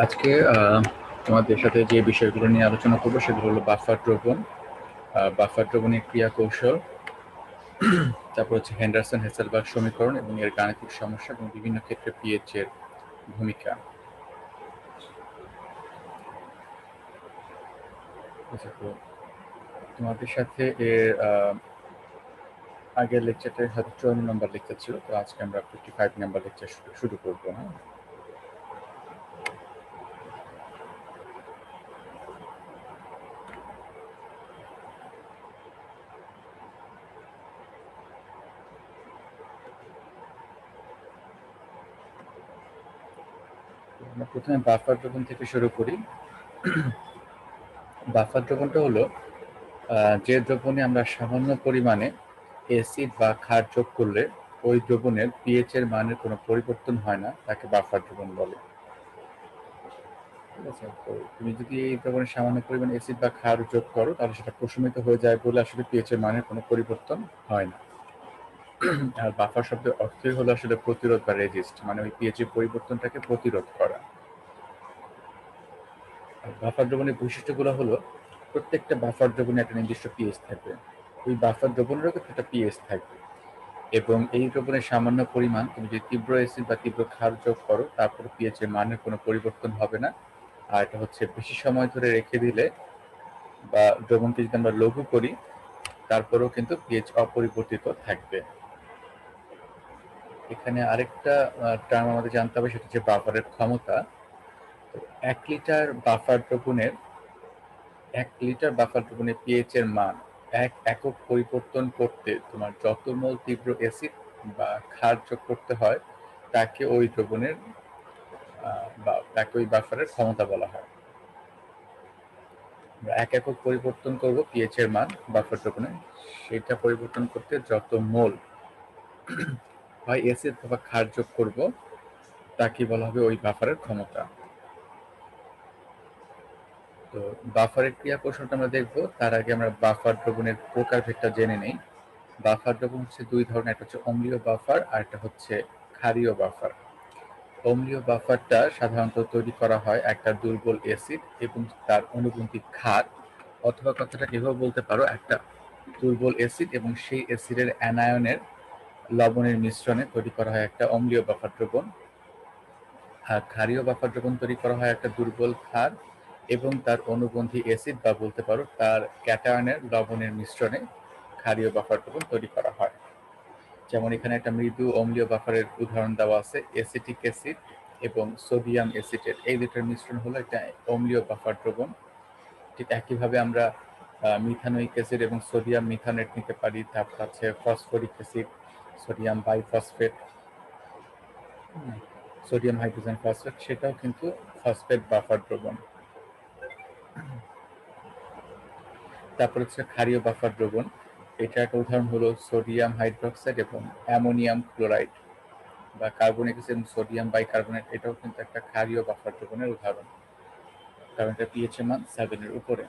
আজকে তোমাদের সাথে যে বিষয়গুলো নিয়ে আলোচনা করবো সেগুলো হলো বাফার দ্রবণ, বাফার দ্রবণের ক্রিয়া কৌশল, তারপর হচ্ছে হেন্ডারসন হেসেলবার্গ সমীকরণ এবং এর গাণিতিক সমস্যা এবং বিভিন্ন ক্ষেত্রে পিএইচ এর ভূমিকা। আচ্ছা, তো তোমাদের সাথে এর আগের লেকচারটা হয়তো 54 নম্বর লেকচার ছিল, তো আজকে আমরা 55 নম্বর লেকচার শুরু করবো। হ্যাঁ, আমরা প্রথমে বাফার দ্রবণ থেকে শুরু করি। বাফার দ্রবণটা হলো যে দ্রবণে আমরা সামান্য পরিমাণে অ্যাসিড বা ক্ষার যোগ করলে ওই দ্রবণের পিএইচ এর মানের কোনো পরিবর্তন হয় না, তাকে বাফার দ্রবণ বলে। ঠিক আছে, তো তুমি যদি এই দ্রবণে সামান্য পরিমাণে অ্যাসিড বা ক্ষার যোগ করো তাহলে সেটা প্রশমিত হয়ে যায় বলে আসলে পিএইচ এর মানের কোনো পরিবর্তন হয় না। আর বাফার শব্দের অর্থই হলো আসলে প্রতিরোধ বা রেজিস্ট, মানে ওই পিএইচ এর পরিবর্তনটাকে প্রতিরোধ করা। আর বাফার দ্রবণের বৈশিষ্ট্যগুলো হলো প্রত্যেকটা বাফার দ্রবণে একটা নির্দিষ্ট পিএইচ থাকবে, ওই বাফার দ্রবণেরও কিন্তু একটা পিএইচ থাকবে, এবং এই দ্রবণের সামান্য পরিমাণ তুমি যদি তীব্র অ্যাসিড বা তীব্র ক্ষার যোগ করো তারপর পিএইচ এর মানের কোনো পরিবর্তন হবে না। আর এটা হচ্ছে বেশি সময় ধরে রেখে দিলে বা দ্রবণকে যদি আমরা লঘু করি তারপরেও কিন্তু পিএইচ অপরিবর্তিত থাকবে। এখানে আরেকটা টার্ম আমাদের জানতে হবে, সেটা হচ্ছে বাফারের ক্ষমতা। তো 1 লিটার বাফার দ্রবণের পিএইচ এর মান একক পরিবর্তন করতে তোমার যত মোল তীব্র অ্যাসিড বা ক্ষার যোগ করতে হয় তাকে ওই দ্রবণের বা তাকে ওই বাফারের ক্ষমতা বলা হয়। আমরা একক পরিবর্তন করব পিএইচ এর মান বাফার দ্রবণে, সেটা পরিবর্তন করতে যত মোল হয় অ্যাসিড অথবা ক্ষার যোগ করব তাকে বলা হবে ওই বাফারের ক্ষমতা। তো বাফারের ক্রিয়া কৌশলটা আমরা দেখবো, তার আগে আমরা বাফার দ্রবণের প্রকারভেদটা জেনে নেই। বাফার দ্রবণ হচ্ছে দুই ধরনের, একটা হচ্ছে অম্লীয় বাফার আর একটা হচ্ছে ক্ষারীয় বাফার। অম্লীয় বাফারটা সাধারণত তৈরি করা হয় একটা দুর্বল অ্যাসিড এবং তার অনুবন্ধী ক্ষার, অথবা কথাটা এভাবে বলতে পারো, একটা দুর্বল অ্যাসিড এবং সেই অ্যাসিডের অ্যানায়নের লবণের মিশ্রণে তৈরি করা হয় একটা অম্লীয় বাফার দ্রবণ। আর ক্ষারীয় বাফার দ্রবণ তৈরি করা হয় একটা দুর্বল ক্ষার এবং তার অনুবন্ধী অ্যাসিড বা বলতে পারো তার ক্যাটায়নের লবণের মিশ্রণে ক্ষারীয় বাফার দ্রবণ তৈরি করা হয়। যেমন এখানে একটা মৃদু অম্লীয় বাফারের উদাহরণ দেওয়া আছে, অ্যাসিটিক অ্যাসিড এবং সোডিয়াম অ্যাসিটেট, এই দুটোর মিশ্রণ হলো একটা অম্লীয় বাফার দ্রবণ। ঠিক একইভাবে আমরা মিথানোইক অ্যাসিড এবং সোডিয়াম মিথানেট নিতে পারি। তারপর আছে phosphoric acid, sodium biphosphate, sodium hydrogen phosphate, সেটাও কিন্তু ফসফেট বাফার দ্রবণ। তারপর হচ্ছে ক্ষারীয় বাফার দ্রবণ, এটা একটা উদাহরণ হলো সোডিয়াম হাইড্রোক্সাইড এবং অ্যামোনিয়াম ক্লোরাইড বা কার্বনিক অ্যাসিড এবং সোডিয়াম বাইকার্বনেট, এটাও কিন্তু একটা ক্ষারীয় বাফার দ্রবণের উদাহরণ, কারণ এটা পিএইচ এর মান 7 এর উপরে।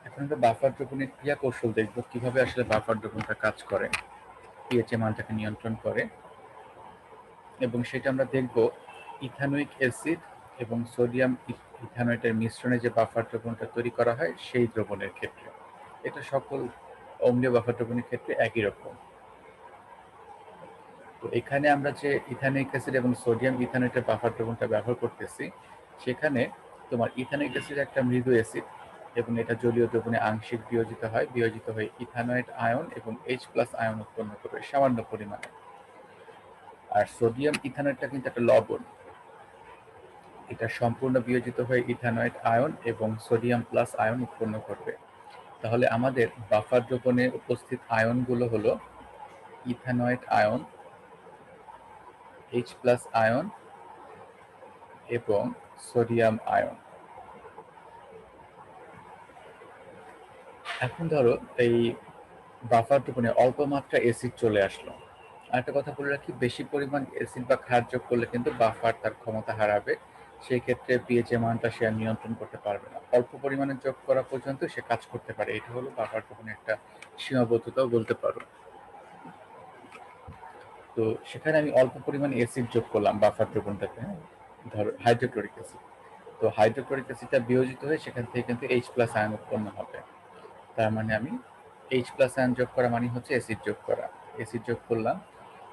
এখন আমরা বাফার দ্রবণের ক্রিয়া কৌশল দেখবো, কিভাবে আসলে বাফার দ্রবণটা কাজ করে, পিএইচ এর মানটাকে নিয়ন্ত্রণ করে। এবং সেটা আমরা দেখব ইথানোইক অ্যাসিড এবং সোডিয়াম ইথানয়েটের মিশ্রণে যে বাফার দ্রবণটা তৈরি করা হয় সেই দ্রবণের ক্ষেত্রে। এটা সকল অম্লীয় বাফার দ্রবণের ক্ষেত্রে একই রকম। তো এখানে আমরা যে ইথানোইক অ্যাসিড এবং সোডিয়াম ইথানয়েটের বাফার দ্রবণটা ব্যবহার করতেছি, সেখানে তোমার ইথানোইক অ্যাসিড একটা মৃদু অ্যাসিড এবং এটা জলীয় দ্রবণে আংশিক বিয়োজিত হয়, বিয়োজিত হয়ে ইথানয়েট আয়ন এবং H+ আয়ন উৎপন্ন করে সামান্য পরিমাণে। আর সোডিয়াম ইথানয়েটটা কিন্তু একটা লবণ, এটা সম্পূর্ণ বিয়োজিত হয়ে ইথানয়েট আয়ন এবং সোডিয়াম প্লাস আয়ন উৎপন্ন করবে। তাহলে আমাদের বাফার দ্রবণে উপস্থিত আয়নগুলো হলো ইথানয়েট আয়ন, H+ আয়ন এবং সোডিয়াম আয়ন। এখন ধরো এই বাফার দ্রবণে অল্প মাত্রা অ্যাসিড চলে আসলো। আরেকটা কথা বলে রাখি, বেশি পরিমাণ অ্যাসিড বা ক্ষার যোগ করলে কিন্তু বাফার তার ক্ষমতা হারাবে, সেই ক্ষেত্রে পিএইচ এর মানটা সে আর নিয়ন্ত্রণ করতে পারবে না। অল্প পরিমাণে যোগ করা পর্যন্ত সে কাজ করতে পারে, এটা হলো বাফার দ্রবণের একটা সীমাবদ্ধতাও বলতে পারো। তো সেখানে আমি অল্প পরিমাণে অ্যাসিড যোগ করলাম বাফার দ্রবণটাতে, হ্যাঁ, ধরো হাইড্রোক্লোরিক অ্যাসিড। তো হাইড্রোক্লোরিক অ্যাসিডটা বিয়োজিত হয়ে সেখান থেকে কিন্তু H+ আয়ন উৎপন্ন হবে। তার মানে আমি H+ আয়ন যোগ করা মানে হচ্ছে অ্যাসিড যোগ করা। অ্যাসিড যোগ করলাম,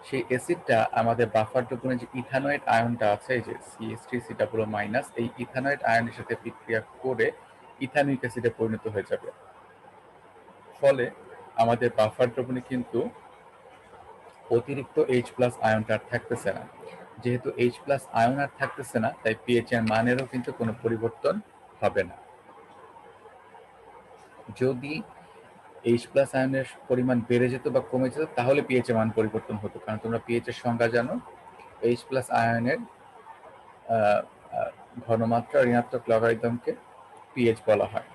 সেই অ্যাসিডটা আমাদের বাফার দ্রবণে যে ইথানয়েড আয়নটা আছে, এই যে CH3COO- এই ইথানয়েড আয়নের সাথে বিক্রিয়া করে ইথানিক অ্যাসিডে পরিণত হয়ে যাবে। ফলে আমাদের বাফার দ্রবণে কিন্তু অতিরিক্ত H+ আয়নটা আর থাকতেছে না। যেহেতু H+ আয়ন আর থাকতেছে না, তাই পিএইচ এর মানেরও কিন্তু কোনো পরিবর্তন হবে না। যদি H+ আয়নের পরিমাণ বেড়ে যেত বা কমে যেত তাহলে পিএইচ এর মান পরিবর্তন হতো, কারণ তোমরা পিএইচ এর সংজ্ঞা জানো, H+ আয়নের ঘনমাত্রা ঋণাত্মক লগারিদমকে পিএইচ বলা হয়।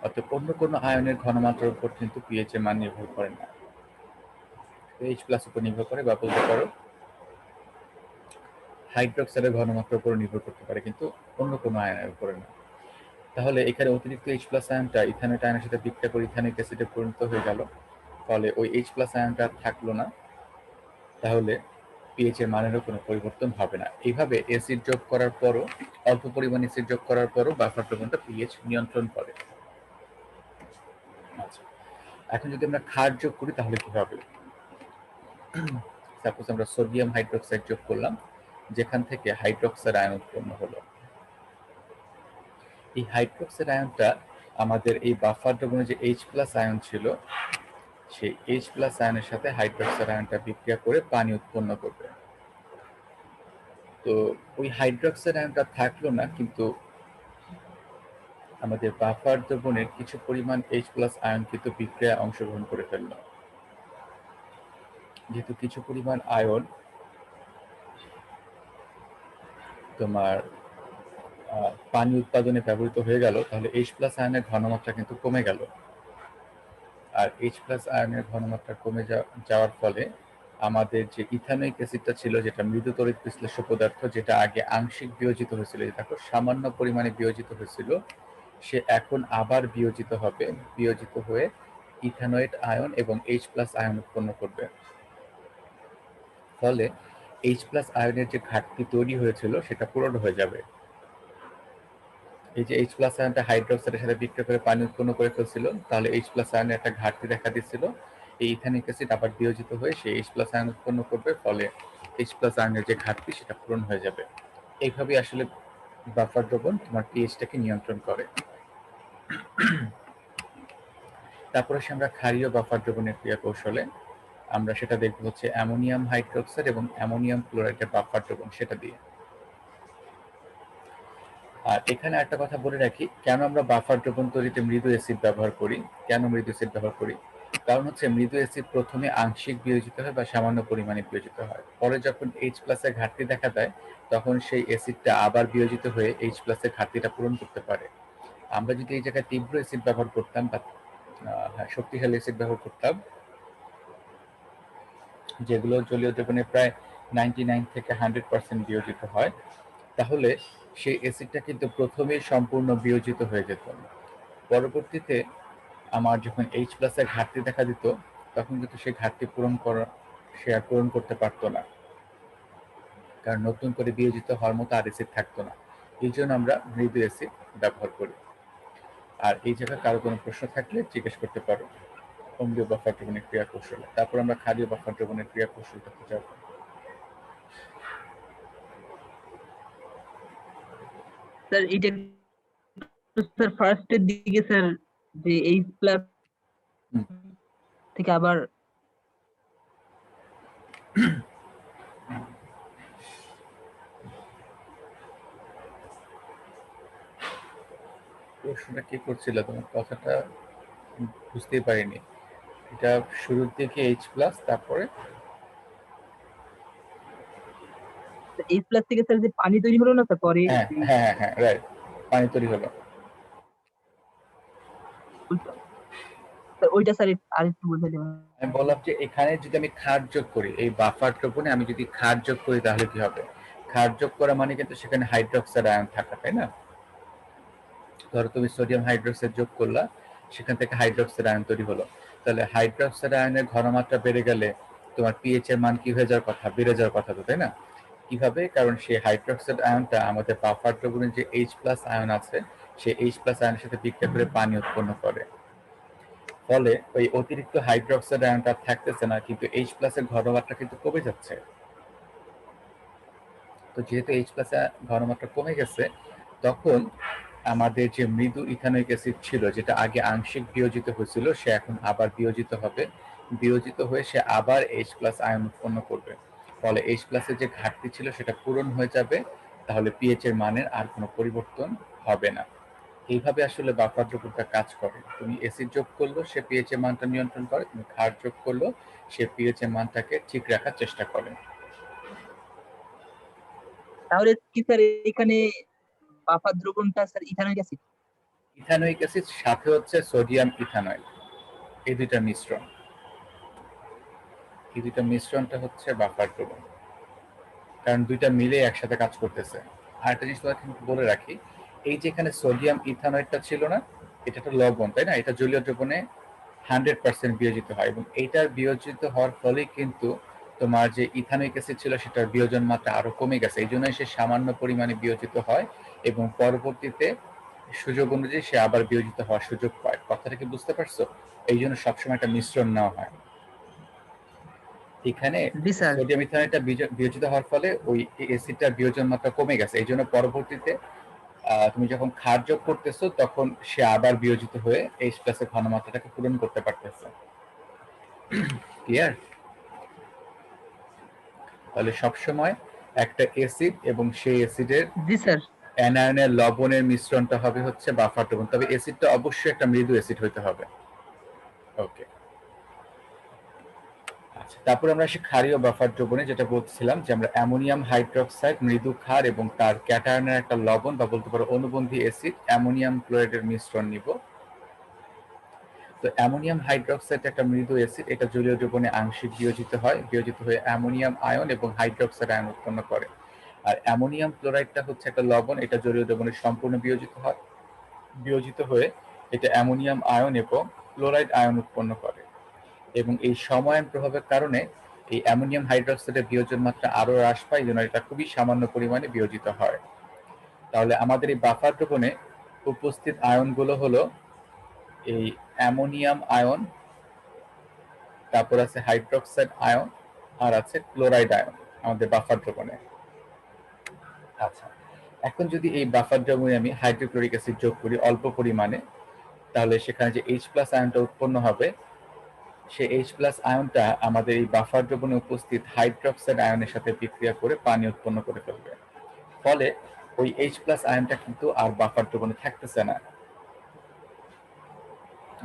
অর্থাৎ অন্য কোনো আয়নের ঘনমাত্রার উপর কিন্তু পিএইচ এর মান নির্ভর করে না, H+ উপর নির্ভর করে, বা বলতে পারো হাইড্রোক্সাইডের ঘনমাত্রার উপর নির্ভর করতে পারে, কিন্তু অন্য কোনো আয়নের উপরে না। তাহলে এখানে অতিরিক্ত H+ আয়নটা ইথানয়েড আয়নের সাথে বিক্রিয়া করে ইথানিক অ্যাসিডে পরিণত হয়ে গেল, ফলে ওই H+ আয়নটা থাকলো না, তাহলে পিএইচ এর মানেরও কোনো পরিবর্তন হবে না। এইভাবে অ্যাসিড যোগ করার পরও, অল্প পরিমাণ অ্যাসিড যোগ করার পরও বাফার দ্রবণটা পিএইচ নিয়ন্ত্রণ করে। আচ্ছা, এখন যদি আমরা ক্ষার যোগ করি তাহলে কি হবে? সাপোজ আমরা সোডিয়াম হাইড্রোক্সাইড যোগ করলাম, যেখান থেকে হাইড্রোক্সাইড আয়ন উৎপন্ন হলো। এই হাইড্রোক্সাইড আয়নটা আমাদের এই বাফার দ্রবণে যে H+ আয়ন ছিল, সেই H+ আয়নের সাথে হাইড্রোক্সাইড আয়নটা বিক্রিয়া করে পানি উৎপন্ন করবে। তো ওই হাইড্রোক্সাইড আয়নটা থাকলো না, কিন্তু আমাদের বাফার দ্রবণের কিছু পরিমাণ H+ আয়ন কিন্তু বিক্রিয়ায় অংশগ্রহণ করে ফেললো। যেহেতু কিছু পরিমাণ আয়ন তোমার পানি উৎপাদনে ব্যবহৃত হয়ে গেল, তাহলে H+ আয়নের ঘনমাত্রা কিন্তু কমে গেল। আর H+ আয়নের ঘনমাত্রা কমে যাওয়ার ফলে আমাদের যে ইথানোয়িক অ্যাসিডটা ছিল, যেটা মৃদু তড়িৎ বিশ্লেষ্য পদার্থ, যেটা আগে আংশিক বিয়োজিত হয়েছিল, দেখো সামান্য পরিমাণে বিয়োজিত হয়েছিল, সে এখন আবার বিয়োজিত হবে, বিয়োজিত হয়ে ইথানয়েড আয়ন এবং H+ আয়ন উৎপন্ন করবে। ফলে H+ আয়নের যে ঘাটতি তৈরি হয়েছিল সেটা পূরণ হয়ে যাবে। এই যে H+ আয়নটা হাইড্রোক্সাইডের সাথে বিক্রিয়া করে পানি উৎপন্ন করে ফেলছিল, তাহলে H+ আয়নের একটা ঘাটতি দেখা দিচ্ছিল। এই ইথানিক অ্যাসিড আবার বিয়োজিত হয়ে সেই H+ আয়ন উৎপন্ন করবে, ফলে H+ আয়নের যে ঘাটতি সেটা পূরণ হয়ে যাবে। এইভাবে আসলে বাফার দ্রবণ তোমার পিএইচটাকে নিয়ন্ত্রণ করে। তারপরে আসি আমরা ক্ষারীয় বাফার দ্রবণের ক্রিয়া কৌশলে। আমরা সেটা দেখবো হচ্ছে অ্যামোনিয়াম হাইড্রোক্সাইড এবং অ্যামোনিয়াম ক্লোরাইডের বাফার দ্রবণ, সেটা দিয়ে। আর এখানে একটা কথা বলে রাখি, কেন আমরা বাফার দ্রবণ তৈরিতে মৃদু অ্যাসিড ব্যবহার করি। কেন মৃদু অ্যাসিড ব্যবহার করি? কারণ হচ্ছে মৃদু অ্যাসিড প্রথমে আংশিক বিয়োজিত হয় বা সামান্য পরিমাণে বিয়োজিত হয়, পরে যখন H+ এর ঘাটতি দেখা দেয় তখন সেই অ্যাসিডটা আবার বিয়োজিত হয়ে H+ এর ঘাটতিটা পূরণ করতে পারে। আমরা যদি এই জায়গায় তীব্র অ্যাসিড ব্যবহার করতাম বা শক্তিশালী অ্যাসিড ব্যবহার করতাম, যেগুলো জলীয় দ্রবণে প্রায় 99 থেকে 100% বিয়োজিত হয়, তাহলে সেই অ্যাসিডটা কিন্তু প্রথমেই সম্পূর্ণ বিয়োজিত হয়ে যেত। পরবর্তীতে আমার যখন H+ এর ঘাটতি দেখা দিত, তখন কিন্তু সেই ঘাটতি সে আর পূরণ করতে পারতো না, কারণ নতুন করে বিয়োজিত হওয়ার মতো আর অ্যাসিড থাকতো না। এই জন্য আমরা মৃদু অ্যাসিড ব্যবহার করি। আর এই জায়গায় কারো কোনো প্রশ্ন থাকলে জিজ্ঞেস করতে পারো অম্লীয় বাফার দ্রবণের ক্রিয়া কৌশলে। তারপর আমরা ক্ষারীয় বাফার দ্রবণের ক্রিয়া কৌশলটাতে যাব। স্যার এটা স্যার ফার্স্টের দিকে স্যার যে H+ থেকে আবার প্রশ্নটা কি করছিল, তোমার কথাটা বুঝতেই পারিনি। এটা শুরুর দিকে H+, তারপরে H+ থেকে স্যার যে পানি তৈরি হলো না স্যার পরে, হ্যাঁ হ্যাঁ হ্যাঁ হ্যাঁ, রাইট, পানি তৈরি হলো। স্যার ওইটা স্যার আরেকটু বোঝালে। আমি বললাম যে এখানে যদি আমি ক্ষার যোগ করি, এই বাফার দ্রবণে আমি যদি ক্ষার যোগ করি তাহলে কি হবে? ক্ষার যোগ করা মানে কিন্তু সেখানে হাইড্রোক্সাইড আয়ন থাকা, তাই না? ধরো তুমি সোডিয়াম হাইড্রোক্সাইড যোগ করলা, সেখান থেকে হাইড্রোক্সাইড আয়ন তৈরি হলো, তাহলে হাইড্রোক্সাইড আয়নের ঘনমাত্রা বেড়ে গেলে তোমার পিএইচ এর মান কি হয়ে যাওয়ার কথা, বেড়ে যাওয়ার কথা, তো তাই না? কিভাবে? কারণ সেই হাইড্রোক্সাইড আয়নটা আমাদের বাফার দ্রবণের যে H+ আয়ন আছে সেই H+ আয়নের সাথে বিক্রিয়া করে পানি উৎপন্ন করে। ফলে ওই অতিরিক্ত হাইড্রোক্সাইড আয়নটা থাকতেছে না, কিন্তু H+ এর ঘনমাত্রা কিন্তু কমে যাচ্ছে। তো যেহেতু H+ ঘনমাত্রা কমে গেছে, তখন আমাদের যে মৃদু ইথানোয়িক অ্যাসিড ছিল, যেটা আগে আংশিক বিয়োজিত হয়েছিল, সে এখন আবার বিয়োজিত হবে। বিয়োজিত হয়ে সে আবার H+ আয়ন উৎপন্ন করবে। ফলে H+ এর যে ঘাটতি ছিল সেটা পূরণ হয়ে যাবে। তাহলে পিএইচ এর মানের আর কোনো পরিবর্তন হবে না। এইভাবে আসলে বাফার দ্রবণটা কাজ করে। তুমি অ্যাসিড যোগ করলো, সে পিএইচ এর মানটা নিয়ন্ত্রণ করে। তুমি ক্ষার যোগ করলো, সে পিএইচ এর মানটাকে ঠিক রাখার চেষ্টা করে। তাহলে কি স্যার এখানে বাফার দ্রবণটা sir ethanoic acid? Ethanoic acid সাথে হচ্ছে সোডিয়াম ইথানয়েল, এই দুইটা মিশ্রণ। এই দুইটা মিশ্রণটা হচ্ছে বাফার দ্রবণ, কারণ দুইটা মিলে একসাথে কাজ করতেছে। আর একটা জিনিস তোমাকে বলে রাখি, এই যে এখানে সোডিয়াম ইথানয়েডটা ছিল না, এটা একটা লবণ, তাই না? এটা জলীয় দ্রবণে 100% বিয়োজিত হয়, এবং এইটার বিয়োজিত হওয়ার ফলেই কিন্তু তোমার যে ইথানোয়িক অ্যাসিড ছিল সেটার বিয়োজন মাত্রা আরো কমে গেছে। এই জন্যই সে সামান্য পরিমাণে বিয়োজিত হয় এবং পরবর্তীতে সুযোগ অনুযায়ী সে আবার বিয়োজিত হওয়ার সুযোগ পায়। কথাটা কি বুঝতে পারছো? এই জন্য সবসময় একটা মিশ্রণ নেওয়া হয়। এখানে জি স্যার। সোডিয়াম ইথানয়েডটা বিয়োজিত হওয়ার ফলে ওই অ্যাসিডটার বিয়োজন মাত্রা কমে গেছে। এই জন্য পরবর্তীতে তুমি যখন ক্ষার যোগ করতেছো তখন সে আবার বিয়োজিত হয়ে H+ এর ঘনমাত্রাটাকে পূরণ করতে পারতেছে। ক্লিয়ার? তাহলে সবসময় একটা অ্যাসিড এবং সেই অ্যাসিডের জি স্যার। অ্যানায়নের লবণের মিশ্রণটা হবে হচ্ছে বাফার দ্রবণ। তবে অ্যাসিডটা অবশ্যই একটা মৃদু অ্যাসিড হইতে হবে। ওকে, আচ্ছা, তারপর আমরা আসি ক্ষারীয় বাফার দ্রবণে, যেটা বলছিলাম যে আমরা অ্যামোনিয়াম হাইড্রোক্সাইড মৃদু ক্ষার এবং তার ক্যাটায়নের একটা লবণ বা বলতে পারো অনুবন্ধী অ্যাসিড অ্যামোনিয়াম ক্লোরাইডের মিশ্রণ নিব। তো অ্যামোনিয়াম হাইড্রোক্সাইড একটা মৃদু অ্যাসিড, এটা জলীয় দ্রবণে আংশিক বিয়োজিত হয়, বিয়োজিত হয়ে অ্যামোনিয়াম আয়ন এবং হাইড্রোক্সাইড আয়ন উৎপন্ন করে। আর অ্যামোনিয়াম ক্লোরাইডটা হচ্ছে একটা লবণ, এটা জলীয় দ্রবণে সম্পূর্ণ বিয়োজিত হয়, বিয়োজিত হয়ে এটা অ্যামোনিয়াম আয়ন এবং ক্লোরাইড আয়ন উৎপন্ন করে। এবং এই সমায়ন প্রভাবের কারণে এই অ্যামোনিয়াম হাইড্রোক্সাইডের বিয়োজন মাত্রা আরো হ্রাস পায়, যেন এটা খুবই সামান্য পরিমাণে বিয়োজিত হয়। তাহলে আমাদের এই বাফার দ্রবণে উপস্থিত আয়নগুলো হলো এই অ্যামোনিয়াম আয়ন, তারপর আছে হাইড্রোক্সাইড আয়ন, আর আছে ক্লোরাইড আয়ন আমাদের বাফার দ্রবণে। আচ্ছা, এখন যদি এই বাফার দ্রবণে আমি হাইড্রোক্লোরিক অ্যাসিড যোগ করি অল্প পরিমাণে, তাহলে সেখানে যে H+ আয়নটা উৎপন্ন হবে, সেই H+ আয়নটা আমাদের এই বাফার দ্রবণে উপস্থিত হাইড্রোক্সাইড আয়নের সাথে বিক্রিয়া করে পানি উৎপন্ন করে ফেলবে। ফলে ওই H+ আয়নটা কিন্তু আর বাফার দ্রবণে থাকতেছে না।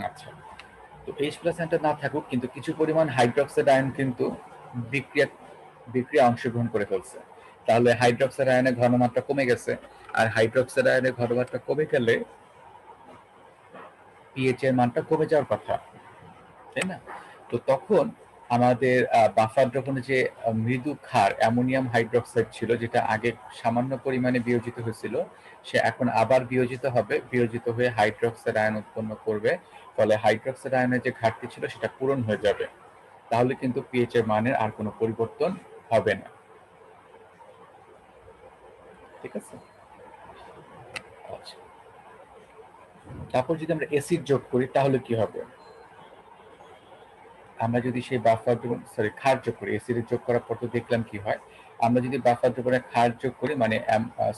আচ্ছা, তো H+ আয়নটা না থাকুক, কিন্তু কিছু পরিমাণ হাইড্রোক্সাইড আয়ন কিন্তু বিক্রিয়া অংশগ্রহণ করে ফেলছে। তাহলে হাইড্রোক্সাইড আয়নের ঘনমাত্রা কমে গেছে, আর হাইড্রোক্সাইড আয়নের ঘনমাত্রা কমে গেলে পিএইচ এর মানটা কমে যাওয়ার কথা, তাই না? তো তখন আমাদের বাফার দ্রবণে যে মৃদু ক্ষার অ্যামোনিয়াম হাইড্রোক্সাইড ছিল, যেটা আগে সামান্য পরিমাণে বিয়োজিত হয়েছিল, সে এখন আবার বিয়োজিত হবে, বিয়োজিত হয়ে হাইড্রোক্সাইড আয়ন উৎপন্ন করবে। ফলে হাইড্রোক্সাইড আয়নের যে ঘাটতি ছিল সেটা পূরণ হয়ে যাবে। তাহলে কিন্তু পিএইচ এর মানের আর কোনো পরিবর্তন হবে না। ঠিক আছে? আচ্ছা, তারপর যদি আমরা অ্যাসিড যোগ করি তাহলে কি হবে? আমরা যদি সেই বাফার দ্রবণ ক্ষার যোগ করি, অ্যাসিড যোগ করার পর তো দেখলাম কি হয়। আমরা যদি বাফার দ্রবণে ক্ষার যোগ করি, মানে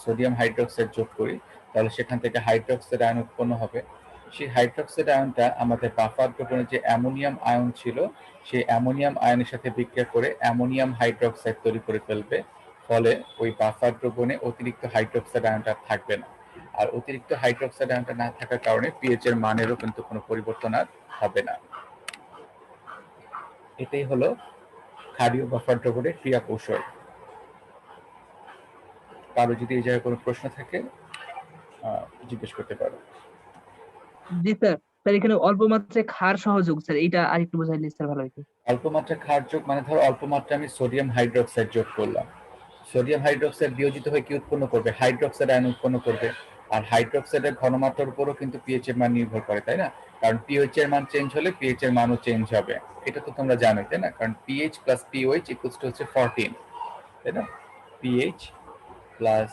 সোডিয়াম হাইড্রোক্সাইড যোগ করি, তাহলে সেখান থেকে হাইড্রোক্সাইড আয়ন উৎপন্ন হবে। সেই হাইড্রোক্সাইড আয়নটা আমাদের বাফার দ্রবণে যে অ্যামোনিয়াম আয়ন ছিল, সেই অ্যামোনিয়াম আয়নের সাথে বিক্রিয়া করে অ্যামোনিয়াম হাইড্রোক্সাইড তৈরি করে ফেলবে। ফলে ওই বাফার দ্রবণে অতিরিক্ত হাইড্রোক্সাইড আয়নটা থাকবে না। আর অতিরিক্ত হাইড্রোক্সাইড আয়নটা না থাকার কারণে পিএইচ এর মানেরও কিন্তু কোনো পরিবর্তন আর হবে না। এটাই হলো ক্ষারীয় বাফার দ্রবণের ক্রিয়া কৌশল। কারো যদি এই জায়গায় কোনো প্রশ্ন থাকে জিজ্ঞেস করতে পারো। জি স্যার। স্যার এখানে অল্প মাত্রায় ক্ষার সহযোগ স্যার, এটা আরেকটু বোঝাইলে স্যার ভালো হতো। অল্প মাত্রা ক্ষার যোগ মানে ধরো অল্প মাত্রা আমি সোডিয়াম হাইড্রোক্সাইড যোগ করলাম। সোডিয়াম হাইড্রোক্সাইড বিয়োজিত হয়ে কি উৎপন্ন করবে? হাইড্রোক্সাইড আয়ন উৎপন্ন করবে। আর হাইড্রোক্সাইডের ঘনমাত্রার উপরও কিন্তু পিএইচ এর মান নির্ভর করে, তাই না? কারণ পিএইচ এর মান চেঞ্জ হলে পিএইচ এর মানও চেঞ্জ হবে। এটা তো তোমরা জানোই, তাই না? কারণ pH plus pOH equals to হচ্ছে 14, তাই না? পিএইচ প্লাস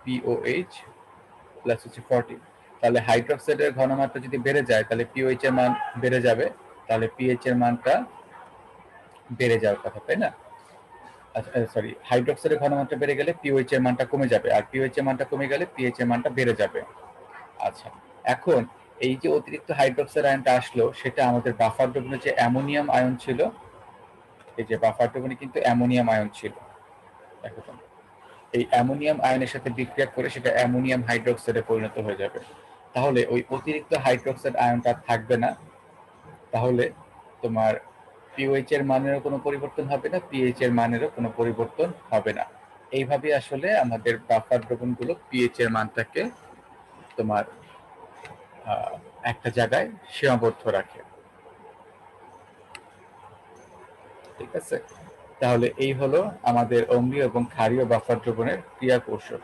পিওএইচ প্লাস হচ্ছে 14। তাহলে হাইড্রোক্সাইডের ঘনমাত্রা যদি বেড়ে যায় তাহলে পিওএইচ এর মান বেড়ে যাবে, তাহলে পিএইচ এর মানটা বেড়ে যাওয়ার কথা, তাই না? সরি, হাইড্রোক্সাইডের ঘনমাত্রা বেড়ে গেলে পিওএইচ এর মানটা কমে যাবে, আর পিওএইচ এর মানটা কমে গেলে পিএইচ এর মানটা বেড়ে যাবে। আচ্ছা, এখন এই যে অতিরিক্ত হাইড্রোক্সাইড আয়নটা আসলো, সেটা আমাদের বাফার দ্রবণে যে অ্যামোনিয়াম আয়ন ছিল, এই যে বাফার দ্রবণে কিন্তু অ্যামোনিয়াম আয়ন ছিল, দেখো তো, এই অ্যামোনিয়াম আয়নের সাথে বিক্রিয়া করে সেটা অ্যামোনিয়াম হাইড্রোক্সাইডে পরিণত হয়ে যাবে। তাহলে ওই অতিরিক্ত হাইড্রোক্সাইড আয়নটা থাকবে না, তাহলে তোমার পিওএইচ এর মানেরও কোনো পরিবর্তন হবে না, পিএইচ এর মানেরও কোনো পরিবর্তন হবে না। এইভাবে আসলে আমাদের বাফার দ্রবণগুলো পিএইচ এর মানটাকে তোমার একটা জায়গায় সীমাবদ্ধ রাখে। ঠিক আছে, তাহলে এই হলো আমাদের অম্লীয় এবং ক্ষারীয় বাফার দ্রবণের ক্রিয়া কৌশল।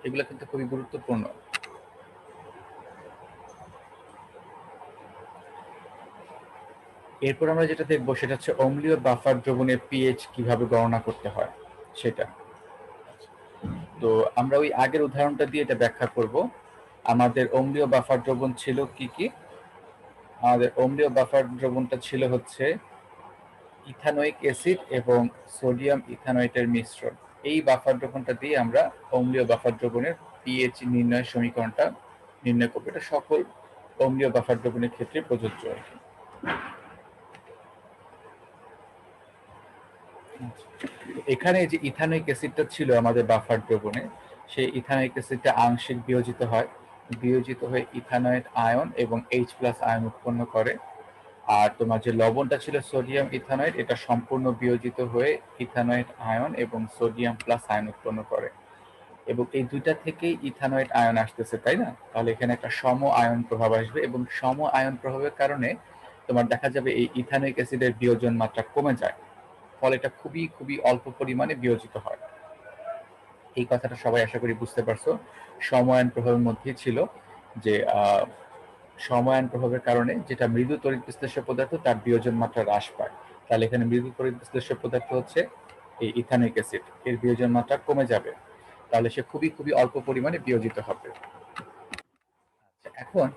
এগুলো কিন্তু খুবই গুরুত্বপূর্ণ। এরপর আমরা যেটা দেখবো সেটা হচ্ছে অম্লীয় বাফার দ্রবণের পিএইচ কিভাবে গণনা করতে হয় সেটা। তো আমরা ওই আগের উদাহরণটা দিয়ে এটা ব্যাখ্যা করব। আমাদের অম্লীয় বাফার দ্রবণ ছিল কি কি? আমাদের অম্লীয় বাফার দ্রবণটা ছিল হচ্ছে ইথানোয়িক অ্যাসিড এবং সোডিয়াম ইথানয়েটের মিশ্রণ। এই বাফার দ্রবণটা দিয়ে আমরা অম্লীয় বাফার দ্রবণের পিএইচ নির্ণয়ের সমীকরণটা নির্ণয় করবো। এটা সকল অম্লীয় বাফার দ্রবণের ক্ষেত্রে প্রযোজ্য আর কি। এখানে যে ইথানোয়িক অ্যাসিডটা ছিল আমাদের বাফার দ্রবণে, সেই ইথানোয়িক অ্যাসিডটা আংশিক বিয়োজিত হয়, বিয়োজিত হয়ে ইথানয়েট আয়ন এবং H+ আয়ন উৎপন্ন করে। আর তোমার যে লবণটা ছিল সোডিয়াম ইথানয়েট, এটা সম্পূর্ণ বিয়োজিত হয়ে ইথানয়েট আয়ন এবং সোডিয়াম প্লাস আয়ন উৎপন্ন করে। এবং এই দুইটা থেকেই ইথানয়েট আয়ন আসতেছে, তাই না? তাহলে এখানে একটা সম আয়ন প্রভাব আসবে এবং সম আয়ন প্রভাবের কারণে তোমার দেখা যাবে এই ইথানোয়িক অ্যাসিডের বিয়োজন মাত্রা কমে যায়, ফলে এটা খুবই খুবই অল্প পরিমাণে বিয়োজিত হয়। এই কথাটা সবাই আশা করি বুঝতে পারছো। সমায়ন প্রভাবের মধ্যেই ছিল যে সমায়ন প্রভাবের কারণে যেটা মৃদু তড়িৎ বিশ্লেষ্য পদার্থ তার বিয়োজন মাত্রা হ্রাস পায়। তাহলে এখানে মৃদু তড়িৎ বিশ্লেষ্য পদার্থ হচ্ছে এই ইথানোয়িক অ্যাসিড, এর বিয়োজন মাত্রা কমে যাবে, তাহলে সে খুবই খুবই অল্প পরিমাণে বিয়োজিত হবে। এখন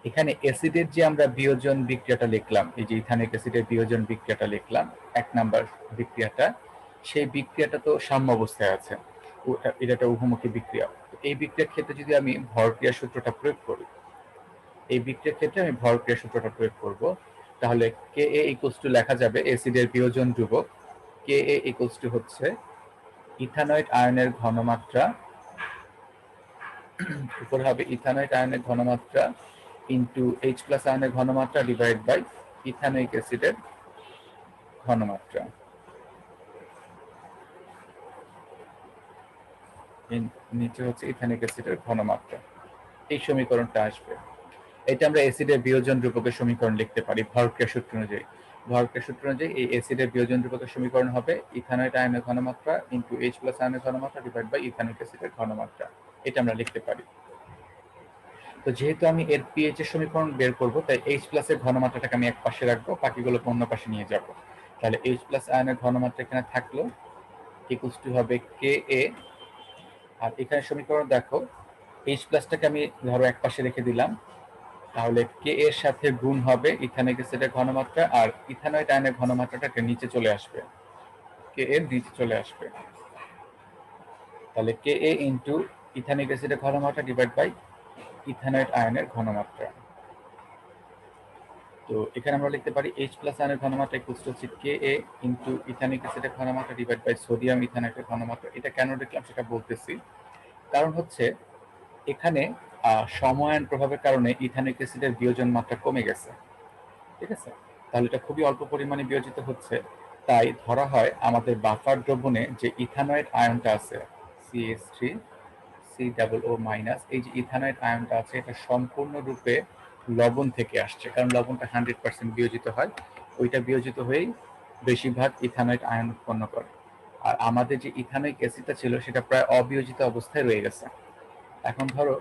এখানে অ্যাসিডের যে আমরা বিয়োজন বিক্রিয়াটা লিখলাম, এই যে ইথানোয়িক অ্যাসিডের বিয়োজন বিক্রিয়াটা লিখলাম 1 নাম্বার বিক্রিয়াটা, সেই বিক্রিয়াটা তো সাম্য অবস্থায় আছে, এটা একটা উভমুখী বিক্রিয়া। এই বিক্রিয়ার ক্ষেত্রে যদি আমি ভরক্রিয়া সূত্রটা প্রয়োগ করি, এই বিক্রিয়ার ক্ষেত্রে আমি ভরক্রিয়া সূত্রটা প্রয়োগ করব, তাহলে কে এ ইকুয়ালস টু লেখা যাবে অ্যাসিডের বিয়োজন ধ্রুবক কে এ ইকুয়ালস টু হচ্ছে ইথানয়েট আয়নের ঘনমাত্রা, উপর হবে ইথানয়েট আয়নের ঘনমাত্রা ইনটু H+ আয়নের ঘনমাত্রা ডিভাইড বাই ইথানোয়িক অ্যাসিডের ঘনমাত্রা, নিচে হচ্ছে ইথানোয়িক অ্যাসিডের ঘনমাত্রা। এই সমীকরণটা আসবে। এটা আমরা অ্যাসিডের বিয়োজন রূপকের সমীকরণ লিখতে পারি ভরক্রিয়া সূত্র অনুযায়ী। ভরক্রিয়া সূত্র অনুযায়ী এই অ্যাসিডের বিয়োজন রূপকের সমীকরণ হবে ইথানয়েট আয়নের ঘনমাত্রা ইনটু H+ আয়নের ঘনমাত্রা ডিভাইড বাই ইথানোয়িক অ্যাসিডের ঘনমাত্রা। এটা আমরা লিখতে পারি। তো যেহেতু আমি এর পিএইচ এর সমীকরণ বের করব, তাই H+ এর ঘনমাত্রাটাকে আমি এক পাশে রাখবো, বাকিগুলোকে অন্য পাশে নিয়ে যাব। তাহলে H+ আয়নের ঘনমাত্রা এখানে থাকলো ইকুয়ালস টু হবে কে এ, আর এখানে সমীকরণ দেখো H+টাকে আমি ধরো এক পাশে রেখে দিলাম, তাহলে কে এর সাথে গুণ হবে ইথানোয়িক অ্যাসিডের ঘনমাত্রা, আর ইথানয়েট আয়নের ঘনমাত্রাটাকে নিচে চলে আসবে, কে এর নিচে চলে আসবে। তাহলে কে এ ইনটু ইথানোয়িক অ্যাসিডের ঘনমাত্রা ডিভাইড বাই ইথানয়েট আয়নের ঘনমাত্রা। তো এখানে আমরা লিখতে পারি H+ আয়নের ঘনমাত্রা ইকুয়ালস টু হচ্ছে কে এ ইনটু ইথানোয়িক অ্যাসিডের ঘনমাত্রা ডিভাইড বাই সোডিয়াম ইথানয়েটের ঘনমাত্রা। এটা কেন লিখলাম সেটা বলতেছি। কারণ হচ্ছে এখানে সমায়ন প্রভাবের কারণে ইথানোয়িক অ্যাসিডের বিয়োজন মাত্রা কমে গেছে, ঠিক আছে? তাহলে এটা খুবই অল্প পরিমাণে বিয়োজিত হচ্ছে, তাই ধরা হয় আমাদের বাফার দ্রবণে যে ইথানয়েট আয়নটা আছে CH3 COO-, এই যে ইথানয়েট আয়নটা আছে এটা সম্পূর্ণরূপে লবণ থেকে আসছে, কারণ লবণটা 100% বিয়োজিত হয়, ওইটা বিয়োজিত হয়েই বেশিরভাগ ইথানয়েট আয়ন উৎপন্ন করে। আর আমাদের যে ইথানোয়িক অ্যাসিডটা ছিল সেটা প্রায় অবিয়োজিত অবস্থায় রয়ে গেছে। এখন ধরো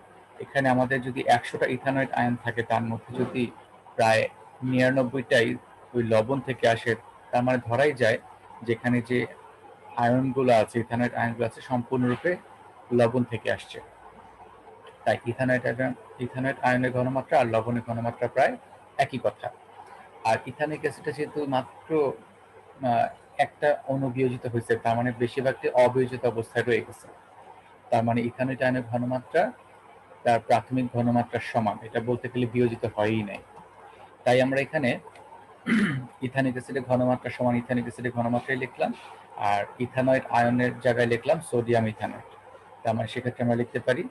এখানে আমাদের যদি 100টা ইথানয়েড আয়ন থাকে, তার মধ্যে যদি প্রায় 99টাই ওই লবণ থেকে আসে, তার মানে ধরাই যায় যেখানে যে আয়নগুলো আছে, ইথানয়েড আয়নগুলো আছে, সম্পূর্ণরূপে লবণ থেকে আসছে। তাই ইথানয়েড আয়নের ঘনমাত্রা আর লবণের ঘনমাত্রা প্রায় একই কথা। আর ইথানিক অ্যাসিডটা যেহেতু মাত্র একটা অণু বিয়োজিত হয়েছে, তার মানে বেশিরভাগটি অবিয়োজিত অবস্থায় রয়ে গেছে। তার মানে ইথানয়েড আয়নের ঘনমাত্রা তার প্রাথমিক ঘনমাত্রার সমান, এটা বলতে গেলে বিয়োজিত হয়ই নাই। তাই আমরা এখানে ইথানিক অ্যাসিডের ঘনমাত্রা সমান ইথানিক অ্যাসিডের ঘনমাত্রাই লিখলাম, আর ইথানয়েড আয়নের জায়গায় লিখলাম সোডিয়াম ইথানয়েড। তার মানে সেক্ষেত্রে আমরা লিখতে পারি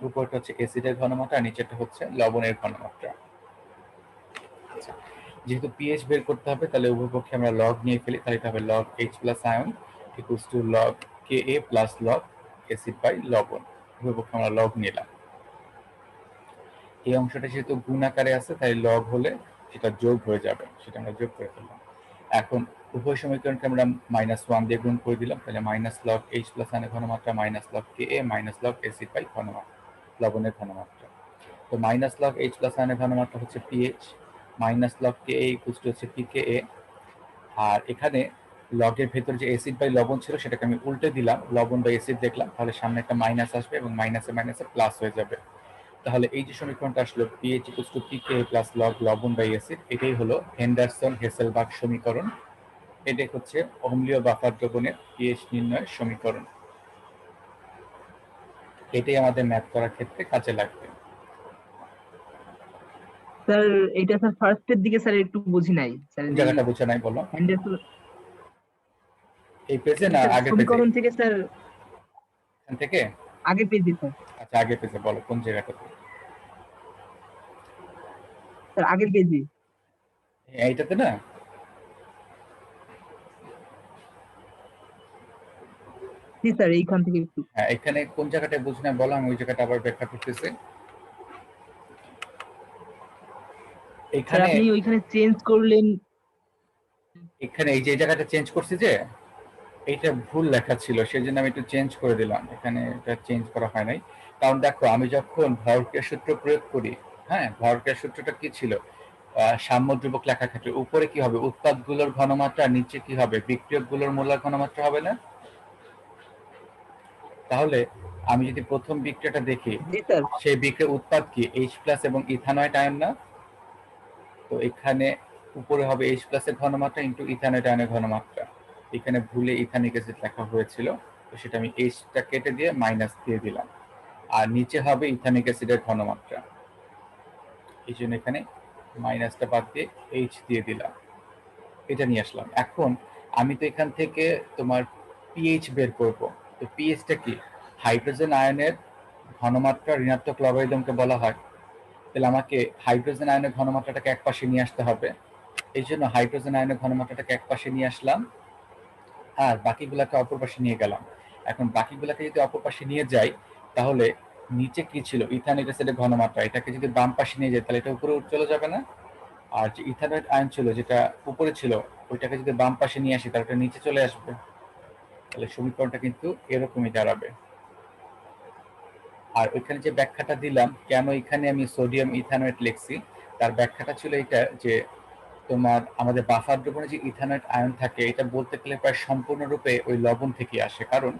উপরটা হচ্ছে অ্যাসিডের ঘনমাত্রা আর নিচেরটা হচ্ছে লবণের ঘনমাত্রা। আচ্ছা, যেহেতু পিএইচ বের করতে হবে, তাহলে উভয় পক্ষে আমরা লগ নিয়ে ফেলি, তাহলে এটা হবে log H plus ion equals to log K a plus log acid by লবণ। উভয় পক্ষে আমরা লগ নিলাম। এই অংশটা যেহেতু গুণ আকারে আছে, তাই লগ হলে সেটা যোগ হয়ে যাবে, সেটা আমরা যোগ করে ফেললাম। এখন উভয় সমীকরণকে আমরা -1 দিয়ে গুণ করে দিলাম, তাহলে মাইনাস লগ এইচ প্লাস আয়নের ঘনমাত্রা minus log K a minus log acid by ঘনমাত্রা লবণের ঘনমাত্রা। তো মাইনাস লগ এইচ প্লাস আয়নের ঘনমাত্রা হচ্ছে pH, minus log K A equals to হচ্ছে পিকে এ। আর এখানে লগের ভেতর যে অ্যাসিড বাই লবণ ছিল সেটাকে আমি উল্টে দিলাম, লবণ বাই অ্যাসিড দেখলাম, তাহলে সামনে একটা মাইনাস আসবে এবং মাইনাসে মাইনাসে প্লাস হয়ে যাবে। তাহলে এই যে সমীকরণটা আসলো pH equals to pK plus log লবণ বাই অ্যাসিড, এটাই হলো হেন্ডারসন হেসেলবার্গ সমীকরণ। এটাই হচ্ছে অম্লীয় বাফার দ্রবণের পিএইচ নির্ণয়ের সমীকরণ। এটাই আমাদের ম্যাথ করার ক্ষেত্রে কাজে লাগবে। স্যার এটা স্যার ফার্স্টের দিকে স্যার একটু বুঝি নাই স্যার, কোন এই জায়গাটা বুঝে নাই বলো? হ্যান্ডেল এই পেজে এই না স্যার আগের পেজে? সমীকরণ থেকে স্যার এখান থেকে? আগের পেজে স্যার। আচ্ছা, আগের পেজে বলো কোন জায়গাটাতে। স্যার আগের পেজে। এইটাতে না? জি স্যার, এইখান থেকে একটু। হ্যাঁ, এখানে কোন জায়গাটায় বুঝে না বলো, আমি ওই জায়গাটা আবার ব্যাখ্যা করতেছি। স্যার এখানে আপনি ওইখানে চেঞ্জ করলেন। এখানে এই যে জায়গাটা চেঞ্জ করছি, যে এইটা ভুল লেখা ছিল, সেই জন্য আমি একটু চেঞ্জ করে দিলাম। এখানে এটা চেঞ্জ করা হয় নাই, কারণ দেখো আমি যখন ভরক্রিয়া সূত্র প্রয়োগ করি, হ্যাঁ, ভরক্রিয়া সূত্রটা কি ছিল? সাম্য ধ্রুবক লেখার ক্ষেত্রে উপরে কি হবে উৎপাদগুলোর ঘনমাত্রা, নিচে কি হবে বিক্রিয়কগুলোর মোলার ঘনমাত্রা হবে না? তাহলে আমি যদি প্রথম বিক্রিয়াটা দেখি, জি স্যার। সেই বিক্রিয়ার উৎপাদ কি এইচ প্লাস এবং ইথানয়েড আয়ন না? তো এখানে উপরে হবে এইচ প্লাস এর ঘনমাত্রা ইন্টু ইথানয়েড আয়নের ঘনমাত্রা। এখানে ভুলে ইথানিক অ্যাসিড লেখা হয়েছিল, তো সেটা আমি এইচটা কেটে দিয়ে মাইনাস দিয়ে দিলাম। আর নিচে হবে ইথানিক অ্যাসিডের ঘনমাত্রা, এই জন্য এখানে মাইনাসটা বাদ দিয়ে এইচ দিয়ে দিলাম। এটা নিয়ে আসলাম। এখন আমি তো এখান থেকে তোমার পিএইচ বের করব। তো পিএইচটা কি? হাইড্রোজেন আয়নের ঘনমাত্রা ঋণাত্মক লগারিদমকে বলা হয়। তাহলে আমাকে হাইড্রোজেন আয়নের ঘনমাত্রাটাকে একপাশে নিয়ে আসতে হবে। এই জন্য হাইড্রোজেন আয়নের ঘনমাত্রাটাকে একপাশে নিয়ে আসলাম, আর বাকিগুলাকে অপর পাশে নিয়ে গেলাম। এখন বাকিগুলাকে যদি অপর পাশে নিয়ে যাই, তাহলে নিচে কি ছিল ইথানিক অ্যাসিডের ঘনমাত্রা, এটাকে যদি বাম পাশে নিয়ে যাই তাহলে এটা উপরে চলে যাবে না? আর যে ইথানয়েড আয়ন ছিল যেটা উপরে ছিল, ওইটাকে যদি বাম পাশে নিয়ে আসি তাহলে ওটা নিচে চলে আসবে। তাহলে সমীকরণটা কিন্তু এরকমই দাঁড়াবে। আর ওইখানে যে ব্যাখ্যাটা দিলাম কেন এখানে আমি সোডিয়াম ইথানয়েড লিখছি, তার ব্যাখ্যাটা ছিল এটা যে তোমার আমাদের বাফার দ্রবণে যে ইথানয়েড আয়ন থাকে, এটা বলতে গেলে প্রায় সম্পূর্ণরূপে ওই লবণ থেকে আসে, কারণ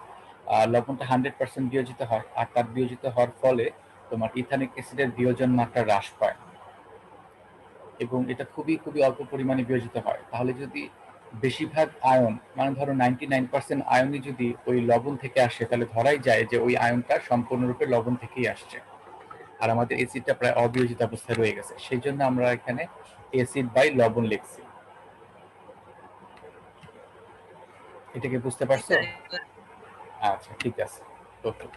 লবণটা 100% বিয়োজিত হয়, আর তার বিয়োজিত হওয়ার ফলে তোমার ইথানিক অ্যাসিডের বিয়োজন মাত্রা হ্রাস পায় এবং এটা খুবই খুবই অল্প পরিমাণে বিয়োজিত হয়। তাহলে যদি বেশিরভাগ আয়ন, মানে ধরো 99% আয়নই যদি ওই লবণ থেকে আসে, তাহলে ধরাই যায় যে ওই আয়নটা সম্পূর্ণরূপে লবণ থেকেই আসছে, আর আমাদের অ্যাসিডটা প্রায় অবিয়োজিত অবস্থায় রয়ে গেছে। সেই জন্য আমরা এখানে অ্যাসিড বাই লবণ লিখছি। এটাকে বুঝতে জি পারছো? স্যার। আচ্ছা, ঠিক আছে। ওকে।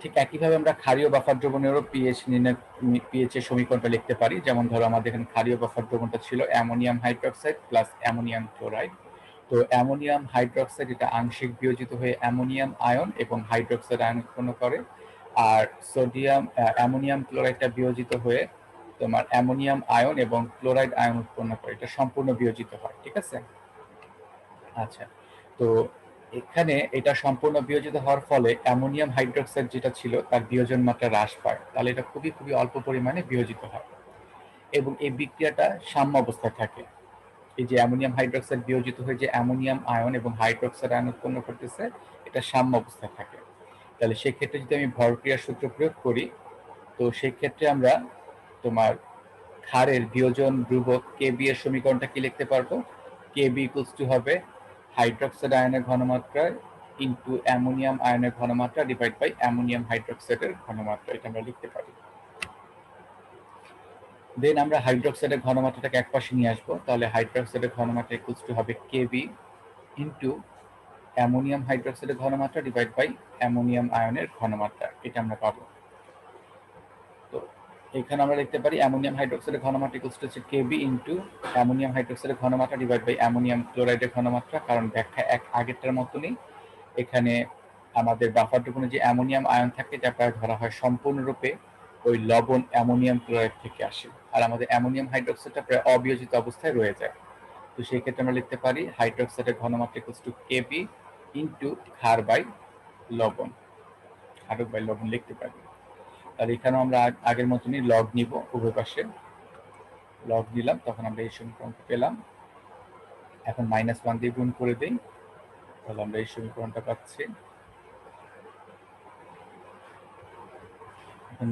ঠিক একইভাবে আমরা ক্ষারীয় বাফার দ্রবণেরও পিএইচ এর সমীকরণটা লিখতে পারি। যেমন ধরো আমাদের এখানে ক্ষারীয় বাফার দ্রবণটা ছিল ammonium hydroxide plus ammonium chloride. তো অ্যামোনিয়াম হাইড্রোক্সাইড এটা আংশিক বিয়োজিত হয়ে অ্যামোনিয়াম আয়ন এবং হাইড্রোক্সাইড আয়ন উৎপন্ন করে, আর অ্যামোনিয়াম ক্লোরাইডটা বিয়োজিত হয়ে তোমার অ্যামোনিয়াম আয়ন এবং ক্লোরাইড আয়ন উৎপন্ন করে। এটা সম্পূর্ণ বিয়োজিত হয়, ঠিক আছে? আচ্ছা, তো এখানে এটা সম্পূর্ণ বিয়োজিত হওয়ার ফলে অ্যামোনিয়াম হাইড্রোক্সাইড যেটা ছিল তার বিয়োজন মাত্রা হ্রাস পায়, তাহলে এটা খুবই খুবই অল্প পরিমাণে বিয়োজিত হয় এবং এই বিক্রিয়াটা সাম্য অবস্থায় থাকে। এই যে অ্যামোনিয়াম হাইড্রোক্সাইড বিয়োজিত হয়ে যে অ্যামোনিয়াম আয়ন এবং হাইড্রোক্সাইড আয়ন উৎপন্ন করতেছে, এটা সাম্য অবস্থায় থাকে। তাহলে সেক্ষেত্রে যদি আমি ভরক্রিয়ার সূত্র প্রয়োগ করি, তো সেই ক্ষেত্রে আমরা তোমার ক্ষারের বিয়োজন ধ্রুবক কেবি এর সমীকরণটা কি লিখতে পারবো? কেবি ইকুয়ালস টু হবে হাইড্রোক্সাইড আয়নের ঘনমাত্রা ইনটু অ্যামোনিয়াম আয়নের ঘনমাত্রা ডিভাইড বাই অ্যামোনিয়াম হাইড্রোক্সাইডের ঘনমাত্রা, এটা আমরা লিখতে পারি। দেন আমরা হাইড্রোক্সাইডের ঘনমাত্রাটাকে একপাশে নিয়ে আসবো, তাহলে হাইড্রোক্সাইডের ঘনমাত্রা ইকুয়ালস টু হবে কেবি ইনটু অ্যামোনিয়াম হাইড্রোক্সাইডের ঘনমাত্রা ডিভাইড বাই অ্যামোনিয়াম আয়নের ঘনমাত্রা, এটা আমরা পাবো। তো এখানে আমরা লিখতে পারি অ্যামোনিয়াম হাইড্রোক্সাইডের ঘনমাত্রা ইকুয়ালস টু হচ্ছে কেবি ইনটু অ্যামোনিয়াম হাইড্রোক্সাইডের ঘনমাত্রা ডিভাইড বাই অ্যামোনিয়াম ক্লোরাইডের ঘনমাত্রা, কারণ ব্যাখ্যা এক আগেরটার মতনই। এখানে আমাদের বাফার দ্রবণে যে অ্যামোনিয়াম আয়ন থাকে এটা প্রায় ধরা হয় সম্পূর্ণরূপে ওই লবণ অ্যামোনিয়াম ক্লোরাইড থেকে আসে, আর আমাদের অ্যামোনিয়াম হাইড্রোক্সাইডটা প্রায় অবিয়োজিত অবস্থায় রয়ে যায়। তো সেই ক্ষেত্রে আমরা লিখতে পারি হাইড্রোক্সাইডের ঘনমাত্রা ইকুয়ালস টু কেবি ইনটু ক্ষার বাই লবণ, ক্ষারক বাই লবণ লিখতে পারি। আর এখানেও আমরা আগের মতনই লগ নিব, উভয় পাশে লগ নিলাম, তখন আমরা এই সমীকরণটা পেলাম। এখন -1 দিয়ে গুণ করে দেই, তাহলে আমরা এই সমীকরণটা পাচ্ছি।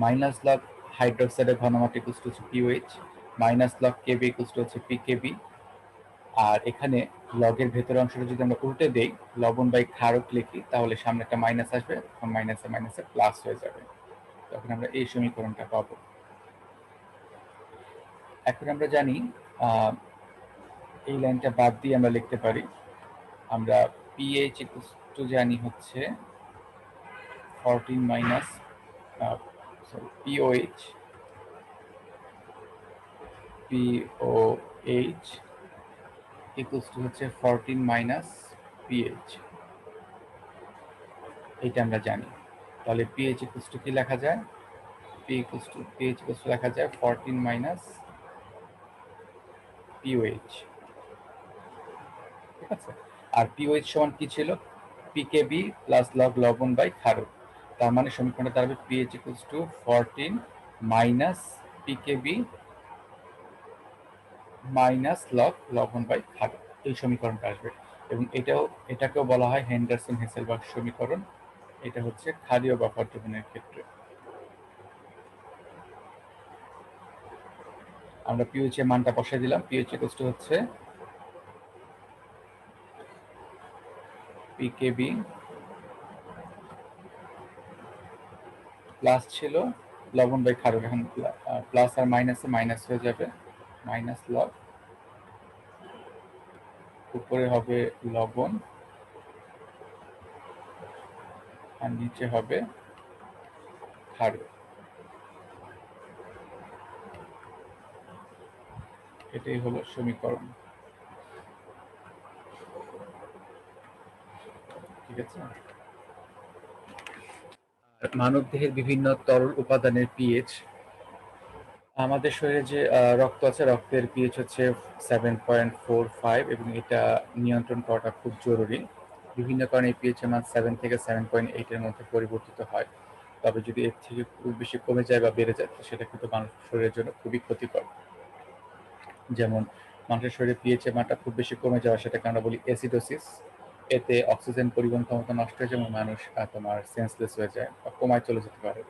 মাইনাস লগ হাইড্রোক্সাইডের ঘনমাত্রা ইকুয়ালস টু হচ্ছে pOH, minus log Kb equals to হচ্ছে পিকেবি। আর এখানে লগের ভেতরের অংশটা যদি আমরা উল্টে দেই, লবণ বাই ক্ষারক লিখি, তাহলে সামনে একটা মাইনাস আসবে, তখন মাইনাসে মাইনাসে প্লাস হয়ে যাবে, তখন আমরা এই সমীকরণটা পাবো। এখন আমরা জানি এই লাইনটা বাদ দিয়ে আমরা লিখতে পারি, আমরা পিএইচ ইকুয়ালস টু জানি হচ্ছে 14 মাইনাস পিওএইচ ইকুয়ালস টু হচ্ছে 14 মাইনাস পিএইচ, এইটা আমরা জানি। তাহলে পিএইচ ইকুয়ালস টু কি লেখা যায়? পিএইচ ইকুয়ালস টু লেখা যায় 14 মাইনাস পিওএইচ, ঠিক আছে। আর পিওএইচ সমান কি ছিল? পিকেবি প্লাস লগ লবণ বাই ক্ষারক, তার মানে সমীকরণটা দাঁড়াবে pH equals two 14 minus pKb minus log লবণ বাই ক্ষারক, এই সমীকরণটা আসবে। এবং এটাকেও বলা হয় হেন্ডারসন হেসেলবার্গ সমীকরণ। এটা হচ্ছে ক্ষারীয় বাফার দ্রবণের ক্ষেত্রে। আমরা পিওএইচ এর মানটা বসাই দিলাম, পিওএইচ ইকুয়ালস টু হচ্ছে পিকেবি প্লাস ছিল লবণ বাই ক্ষারক, এখন প্লাস আর মাইনাসে মাইনাস হয়ে যাবে, মাইনাস লগ, উপরে হবে লবণ আর নিচে হবে ক্ষারক। এটাই হলো সমীকরণ, ঠিক আছে। মানবদেহের বিভিন্ন তরল উপাদানের পিএইচ, আমাদের শরীরে যে রক্ত আছে, রক্তের পিএইচ হচ্ছে 7.45 এবং এটা নিয়ন্ত্রণ করাটা খুব জরুরি। বিভিন্ন কারণে এই পিএইচ এর মান 7 থেকে 7.8 এর মধ্যে পরিবর্তিত হয়, তবে যদি এর থেকে খুব বেশি কমে যায় বা বেড়ে যায়, সেটা কিন্তু মানুষের শরীরের জন্য খুবই ক্ষতিকর। যেমন মানুষের শরীরে পিএইচ এর মানটা খুব বেশি কমে যাওয়া, সেটাকে আমরা বলি অ্যাসিডোসিস। এতে অক্সিজেন পরিবহন ক্ষমতা নষ্ট হয়ে যায় এবং মানুষ তোমার সেন্সলেস হয়ে যায় বা কোমায় চলে যেতে পারে।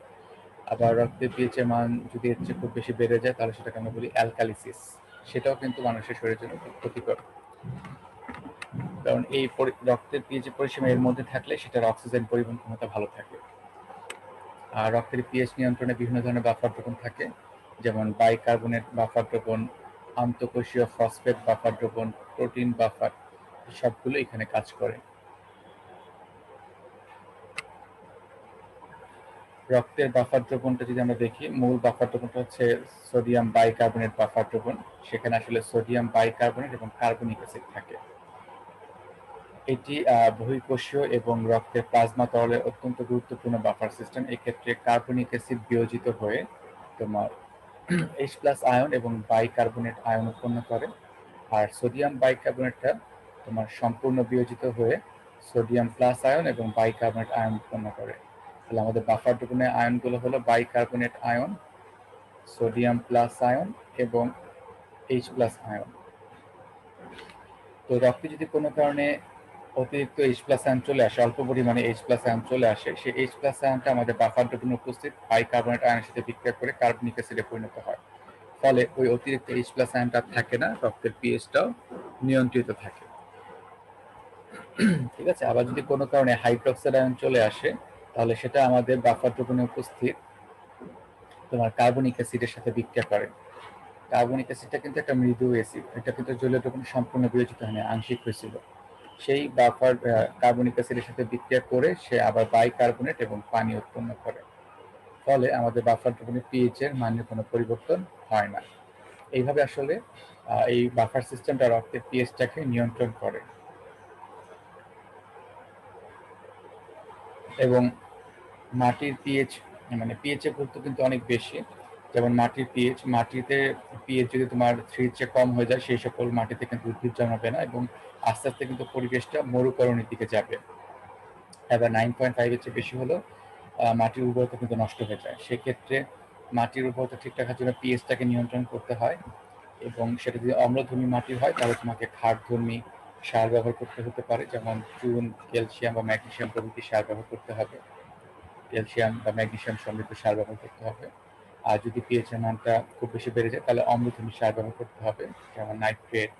আবার রক্তের পিএইচ এর মান যদি এর চেয়ে খুব বেশি বেড়ে যায়, তাহলে সেটাকে আমরা বলি অ্যালকালিসিস। সেটাও কিন্তু মানুষের শরীরের জন্য খুব ক্ষতিকর, কারণ এই রক্তের পিএইচ এর পরিসীমা এর মধ্যে থাকলে সেটার অক্সিজেন পরিবহন ক্ষমতা ভালো থাকে। আর রক্তের পিএইচ নিয়ন্ত্রণে বিভিন্ন ধরনের বাফার দ্রবণ থাকে, যেমন বাইকার্বনেট বাফার দ্রবণ, আন্তঃকোষীয় ফসফেট বাফার দ্রবণ, প্রোটিন বাফার, সবগুলো এখানে কাজ করে। রক্তের বাফার দ্রবণটা যদি আমরা দেখি, মূল বাফার দ্রবণটা হচ্ছে সোডিয়াম বাইকার্বনেট বাফার দ্রবণ। সেখানে আসলে সোডিয়াম বাইকার্বনেট এবং কার্বনিক অ্যাসিড থাকে। এটি বহিঃকোষীয় এবং রক্তের প্লাজমা তরলের অত্যন্ত গুরুত্বপূর্ণ বাফার সিস্টেম। এক্ষেত্রে কার্বনিক অ্যাসিড বিয়োজিত হয়ে তোমার H+ আয়ন এবং বাইকার্বনেট আয়ন উৎপন্ন করে, আর সোডিয়াম বাইকার্বনেটটা তোমার সম্পূর্ণ বিয়োজিত হয়ে সোডিয়াম প্লাস আয়ন এবং বাইকার্বনেট আয়ন উৎপন্ন করে। তাহলে আমাদের বাফার দ্রবণের আয়নগুলো হলো bicarbonate ion, sodium plus ion এবং H প্লাস আয়ন। তো রক্তে যদি কোনো কারণে অতিরিক্ত H প্লাস আয়ন চলে আসে, অল্প পরিমাণে H প্লাস আয়ন চলে আসে, সেই H প্লাস আয়নটা আমাদের বাফার দ্রবণে উপস্থিত বাইকার্বনেট আয়নের সাথে বিক্রিয়া করে কার্বনিক অ্যাসিডে পরিণত হয়। ফলে ওই অতিরিক্ত H প্লাস আয়নটা থাকে না, রক্তের পিএইচটাও নিয়ন্ত্রিত থাকে। ঠিক আছে। আবার যদি কোনো কারণে হাইড্রোক্সাইড আয়ন চলে আসে, তাহলে সেটা আমাদের বাফার দ্রবণে উপস্থিত তোমার কার্বনিক অ্যাসিডের সাথে বিক্রিয়া করে। কার্বনিক অ্যাসিডটা কিন্তু একটা মৃদু অ্যাসিড, এটা কিন্তু জলীয় দ্রবণে সম্পূর্ণ বিয়োজিত হয়নি, আংশিক হয়েছিল। সেই বাফার কার্বনিক অ্যাসিডের সাথে বিক্রিয়া করে সে আবার বাইকার্বনেট এবং পানি উৎপন্ন করে। ফলে আমাদের বাফার দ্রবণে পিএইচ এর মানের কোনো পরিবর্তন হয় না। এইভাবে আসলে এই বাফার সিস্টেমটা রক্তের পিএইচটাকে নিয়ন্ত্রণ করে। এবং মাটির পিএইচ, মানে পিএইচ এর গুরুত্ব কিন্তু অনেক বেশি। যেমন মাটির পিএইচ, মাটিতে পিএইচ যদি তোমার 3 চেয়ে কম হয়ে যায়, সেই সকল মাটিতে কিন্তু উদ্ভিদ জন্মাবে না এবং আস্তে আস্তে কিন্তু পরিবেশটা মরুকরণের দিকে যাবে। এবার 9.5 এর চেয়ে বেশি হলেও মাটির উর্বরতা কিন্তু নষ্ট হয়ে যায়। সেক্ষেত্রে মাটির উর্বরতা ঠিক রাখার জন্য পিএইচটাকে নিয়ন্ত্রণ করতে হয় এবং সেটা যদি অম্লধর্মী মাটি হয় তাহলে তোমাকে ক্ষারধর্মী সার ব্যবহার করতে হতে পারে, যেমন চুন, ক্যালসিয়াম বা ম্যাগনেসিয়াম প্রভৃতি সার ব্যবহার করতে হবে। ক্যালসিয়াম বা ম্যাগনেসিয়াম সমৃদ্ধ সার ব্যবহার করতে হবে। আর যদি পিএইচ এর মানটা খুব বেশি বেড়ে যায় তাহলে অম্লধর্মী সার ব্যবহার করতে হবে, যেমন নাইট্রেট,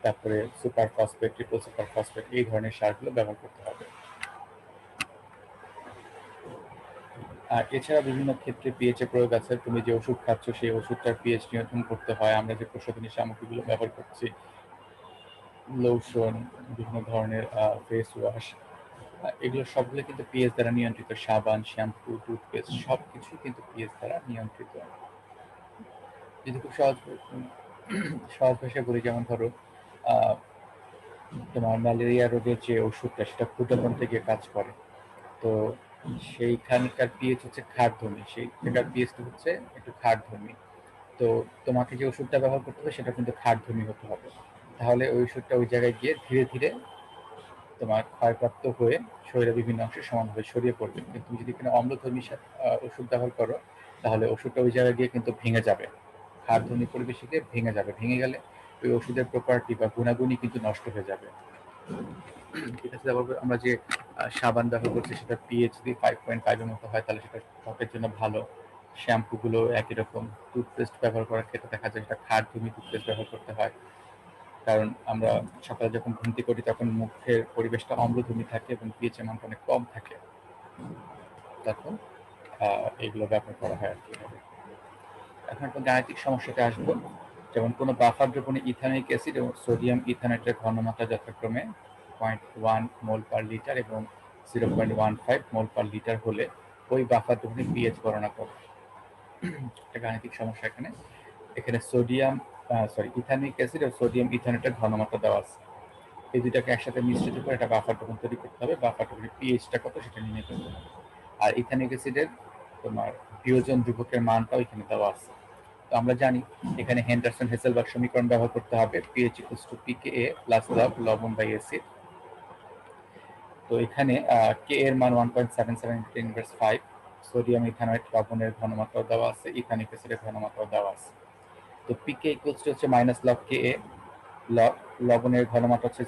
তারপরে super phosphate, triple super phosphate, এই ধরনের সারগুলো ব্যবহার করতে হবে। আর এছাড়া বিভিন্ন ক্ষেত্রে পিএইচ এর প্রয়োগ আছে। তুমি যে ওষুধ খাচ্ছ সেই ওষুধটার পিএইচ নিয়ন্ত্রণ করতে হয়। আমরা যে প্রসাধনী সামগ্রীগুলো ব্যবহার করছি, লোশন, বিভিন্ন ধরনের ফেস ওয়াশ, এগুলো সবগুলো কিন্তু পিএইচ দ্বারা নিয়ন্ত্রিত। সাবান, শ্যাম্পু, টুথপেস্ট সবকিছু কিন্তু পিএইচ দ্বারা নিয়ন্ত্রিত। যদি খুব সহজ ভাষায় বলি, যেমন ধরো তোমার ম্যালেরিয়া রোগের যে ওষুধটা সেটা ক্ষুদ্রান্তে গিয়ে কাজ করে, তো সেইখানকার পিএইচ হচ্ছে ক্ষারধর্মী, সেইটার পিএইচটা হচ্ছে একটু ক্ষারধর্মী। তো তোমাকে যে ওষুধটা ব্যবহার করতে হবে সেটা কিন্তু ক্ষারধর্মী হতে হবে, তাহলে ওই ওষুধটা ওই জায়গায় গিয়ে ধীরে ধীরে তোমার ক্ষয়প্রাপ্ত হয়ে শরীরের বিভিন্ন অংশে সমানভাবে ছড়িয়ে পড়বে। কিন্তু তুমি যদি এখানে অম্লধর্মী ওষুধ ব্যবহার করো তাহলে ওষুধটা ওই জায়গায় গিয়ে কিন্তু ভেঙে যাবে, ক্ষারধর্মী পরিবেশে গিয়ে ভেঙে যাবে। ভেঙে গেলে ওই ওষুধের প্রপার্টি বা গুণাগুণই কিন্তু নষ্ট হয়ে যাবে। ঠিক আছে। তারপর আমরা যে সাবান ব্যবহার করছি সেটা পিএইচ যদি 5.5 এর মতো হয় তাহলে সেটা ত্বকের জন্য ভালো। শ্যাম্পুগুলো একই রকম। টুথপেস্ট ব্যবহার করার ক্ষেত্রে দেখা যায় সেটা ক্ষারধর্মী টুথপেস্ট ব্যবহার করতে হয়, কারণ আমরা সকালে যখন ঘুম থেকে উঠি তখন মুখের পরিবেশটা অম্লধর্মী থাকে এবং পিএইচ এর মানটা অনেক কম থাকে, তখন এগুলো ব্যবহার করা হয় আর কি। এখন একটা গাণিতিক সমস্যাতে আসবো। যেমন কোনো বাফার দ্রবণে ইথানিক অ্যাসিড এবং সোডিয়াম ইথানেটের ঘনমাত্রা যথাক্রমে 0.1 মোল পার লিটার এবং 0.15 মোল পার লিটার হলে ওই বাফার দ্রবণের পিএইচ গণনা করো। একটা গাণিতিক সমস্যা এখানে। এখানে ইথানিক অ্যাসিড ও সোডিয়াম ইথানেটের ঘনমাত্রা দেওয়া আছে। এই দুইটাকে একসাথে মিশ্রিত করে একটা বাফার দ্রবণ তৈরি করতে হবে। বাফার দ্রবণের পিএইচটা কত সেটা নির্ণয় করতে হবে। আর ইথানিক অ্যাসিডের তোমার বিয়োজন ধ্রুবকের মানটাও এখানে দেওয়া আছে। তো আমরা জানি এখানে হেন্ডারসন হেসেলবার্গ সমীকরণ ব্যবহার করতে হবে, পিএইচ ইকুয়ালস টু পিকেএ প্লাস লবণ বাই অ্যাসিড। তো এখানে কে এর মান 1.77 × 10⁵, সোডিয়াম ইথানয়েট লবণের ঘনমাত্রাও দেওয়া আছে, ইথানিক অ্যাসিডের ঘনমাত্রাও দেওয়া আছে। তো পিকে ইকুয়ালস টু হচ্ছে মাইনাস লগ কে এ, লবণের ঘনমাত্রা হচ্ছে